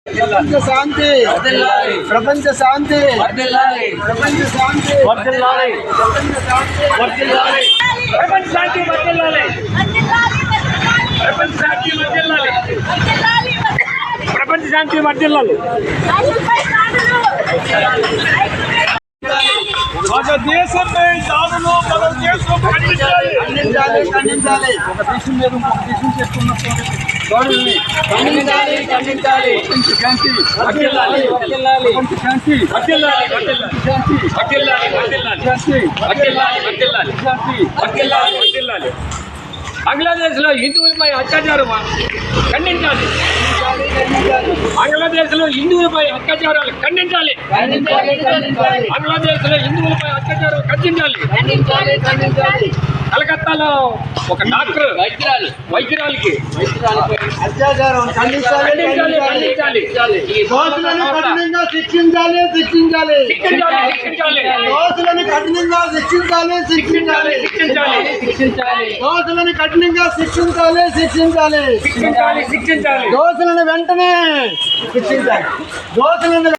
ప్రపంచ శాంతి ప్రపంచ శాంతి ప్రపంచ శాంతి ప్రపంచ శాంతి వర్ధిల్లాలి. ప్రపంచ శాంతి వర్ధిల్లాలి. ప్రపంచ శాంతి వర్ధిల్లాలి. మన దేశంపై దాడులు మన దేశం ఖండించాలి. ఖండించాలి. ఒక దేశం మీద ఇంకొక దేశం చేస్తున్న దాడుల్ని ఖండించాలి. శాంతి వర్ధిల్లాలి. ప్రపంచ శాంతి వర్ధిల్లాలి. శాంతి వర్ధిల్లాలి. వర్ధిల్లాలి. శాంతి వర్ధిల్లాలి. వర్ధిల్లాలి. శాంతి వర్ధిల్లాలి. వర్ధిల్లాలి. బంగ్లాదేశ్లో హిందువులపై అత్యాచారం ఖండించాలి. బంగ్లాదేశ్లో హిందువులపై అత్యాచారాలు ఖండించాలి. బంగ్లాదేశ్లో హిందువులపై అత్యాచారం ఖండించాలి. కలకత్తాలో ఒక డాక్టర్ వైద్యురాలికి అత్యాచారం ఖండించాలి. దోషులను కఠినంగా శిక్షించాలి. దోషులను కఠినంగా శిక్షించాలి. దోషులను కఠినంగా శిక్షించాలి. దోషులను వెంటనే శిక్షించాలి.